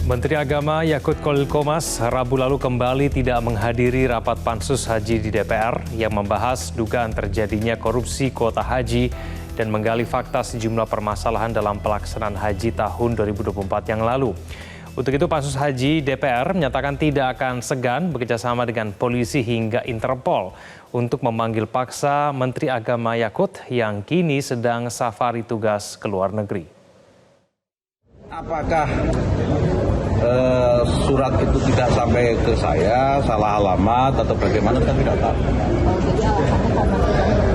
Menteri Agama Yakut Khalil Qomas Rabu lalu kembali tidak menghadiri rapat pansus haji di DPR yang membahas dugaan terjadinya korupsi kuota haji dan menggali fakta sejumlah permasalahan dalam pelaksanaan haji tahun 2024 yang lalu. Untuk itu pansus haji DPR menyatakan tidak akan segan bekerjasama dengan polisi hingga Interpol untuk memanggil paksa Menteri Agama Yakut yang kini sedang safari tugas ke luar negeri. Apakah surat itu tidak sampai ke saya, salah alamat atau bagaimana, kita tidak tahu.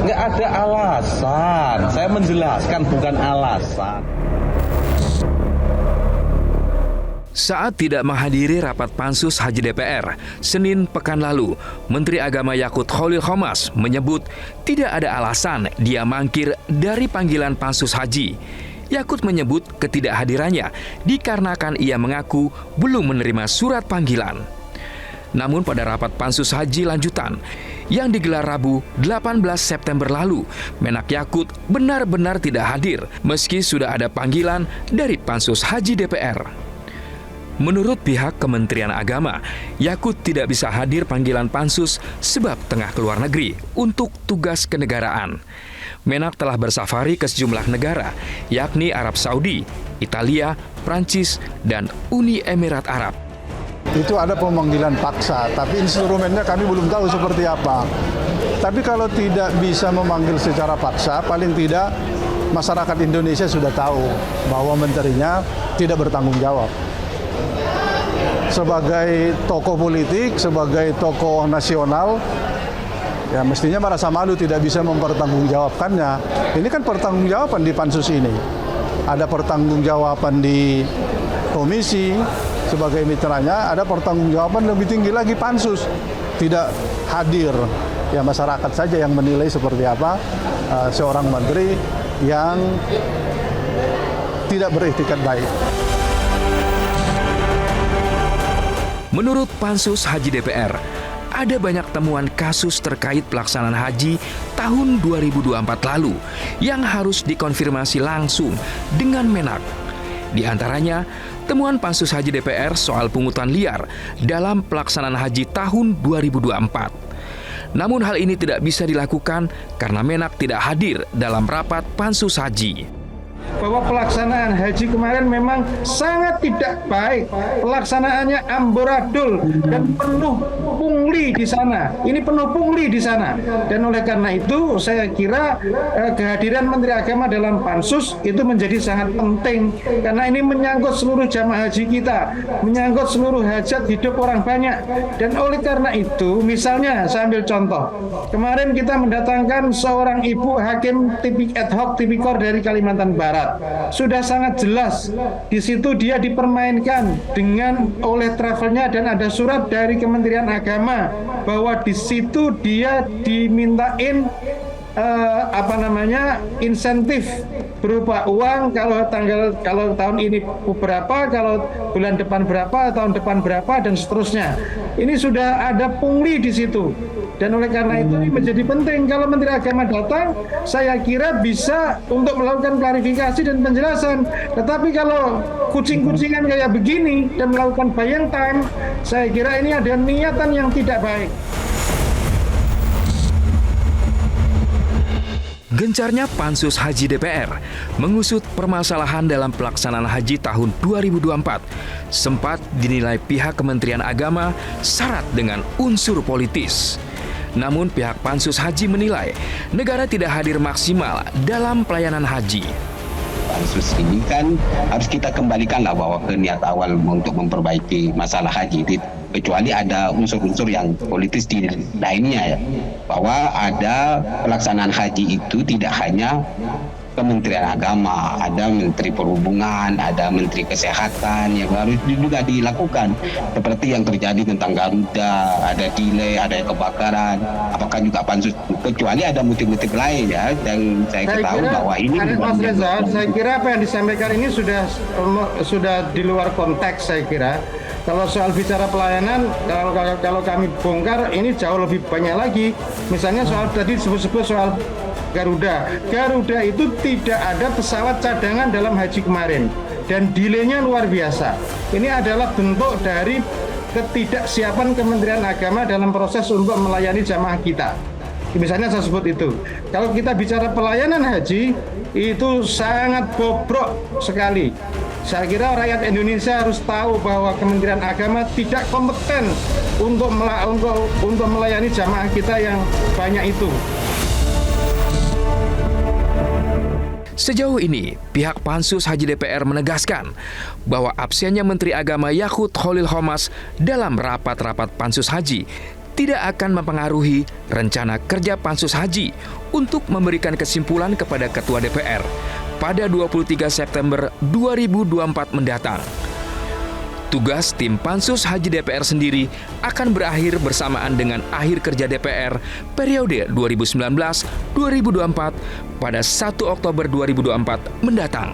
Nggak ada alasan, saya menjelaskan bukan alasan. Saat tidak menghadiri rapat pansus haji DPR, Senin pekan lalu, Menteri Agama Yakut Khalil Qomas menyebut tidak ada alasan dia mangkir dari panggilan pansus haji. Yakut menyebut ketidakhadirannya dikarenakan ia mengaku belum menerima surat panggilan. Namun pada rapat pansus haji lanjutan yang digelar Rabu 18 September lalu, Menak Yakut benar-benar tidak hadir meski sudah ada panggilan dari pansus haji DPR. Menurut pihak Kementerian Agama, Yakut tidak bisa hadir panggilan pansus sebab tengah keluar negeri untuk tugas kenegaraan. Menak telah bersafari ke sejumlah negara, yakni Arab Saudi, Italia, Prancis, dan Uni Emirat Arab. Itu ada pemanggilan paksa, tapi instrumennya kami belum tahu seperti apa. Tapi kalau tidak bisa memanggil secara paksa, paling tidak masyarakat Indonesia sudah tahu bahwa menterinya tidak bertanggung jawab. Sebagai tokoh politik, sebagai tokoh nasional, ya mestinya merasa malu tidak bisa mempertanggungjawabkannya. Ini kan pertanggungjawaban di pansus ini. Ada pertanggungjawaban di komisi sebagai mitranya, ada pertanggungjawaban lebih tinggi lagi pansus. Tidak hadir, ya masyarakat saja yang menilai seperti apa seorang menteri yang tidak beretikat baik. Menurut Pansus Haji DPR, ada banyak temuan kasus terkait pelaksanaan haji tahun 2024 lalu yang harus dikonfirmasi langsung dengan Menak. Di antaranya, temuan Pansus Haji DPR soal pungutan liar dalam pelaksanaan haji tahun 2024. Namun hal ini tidak bisa dilakukan karena Menak tidak hadir dalam rapat Pansus Haji. Bahwa pelaksanaan haji kemarin memang sangat tidak baik, pelaksanaannya amburadul dan penuh pungli di sana. Ini penuh pungli di sana, dan oleh karena itu saya kira kehadiran Menteri Agama dalam pansus itu menjadi sangat penting karena ini menyangkut seluruh jamaah haji kita, menyangkut seluruh hajat hidup orang banyak. Dan oleh karena itu, misalnya saya ambil contoh, kemarin kita mendatangkan seorang ibu hakim ad hoc tipikor dari Kalimantan Barat. Sudah sangat jelas di situ dia dipermainkan dengan oleh travelnya, dan ada surat dari Kementerian Agama bahwa di situ dia dimintain insentif berupa uang kalau tahun ini berapa, kalau bulan depan berapa, tahun depan berapa, dan seterusnya. Ini sudah ada pungli di situ. Dan oleh karena itu ini menjadi penting kalau Menteri Agama datang, saya kira bisa untuk melakukan klarifikasi dan penjelasan. Tetapi kalau kucing-kucingan kayak begini dan melakukan buying time, saya kira ini ada niatan yang tidak baik. Gencarnya Pansus Haji DPR mengusut permasalahan dalam pelaksanaan haji tahun 2024 sempat dinilai pihak Kementerian Agama syarat dengan unsur politis. Namun pihak Pansus Haji menilai negara tidak hadir maksimal dalam pelayanan haji. Pansus ini kan harus kita kembalikanlah bahwa ke niat awal untuk memperbaiki masalah haji, kecuali ada unsur-unsur yang politis di lainnya ya, bahwa ada pelaksanaan haji itu tidak hanya Kementerian Agama, ada Menteri Perhubungan, ada Menteri Kesehatan yang harus juga dilakukan. Seperti yang terjadi tentang Garuda, ada delay, ada kebakaran. Apakah juga pansus? Kecuali ada motif-motif lain ya, yang saya ketahui bahwa ini. Mas Reza, saya kira apa yang disampaikan ini sudah di luar konteks saya kira. Kalau soal bicara pelayanan, kalau kami bongkar ini jauh lebih banyak lagi. Misalnya soal tadi disebut-sebut soal Garuda itu tidak ada pesawat cadangan dalam haji kemarin. dan delaynya luar biasa. Ini adalah bentuk dari ketidaksiapan Kementerian Agama dalam proses untuk melayani jamaah kita. Misalnya saya sebut itu. Kalau kita bicara pelayanan haji, itu sangat bobrok sekali. Saya kira rakyat Indonesia harus tahu bahwa Kementerian Agama tidak kompeten untuk melayani jamaah kita yang banyak itu. Sejauh ini, pihak Pansus Haji DPR menegaskan bahwa absennya Menteri Agama Yakut Khalil Qomas dalam rapat-rapat Pansus Haji tidak akan mempengaruhi rencana kerja Pansus Haji untuk memberikan kesimpulan kepada Ketua DPR pada 23 September 2024 mendatang. Tugas tim Pansus Haji DPR sendiri akan berakhir bersamaan dengan akhir kerja DPR periode 2019-2024 pada 1 Oktober 2024 mendatang.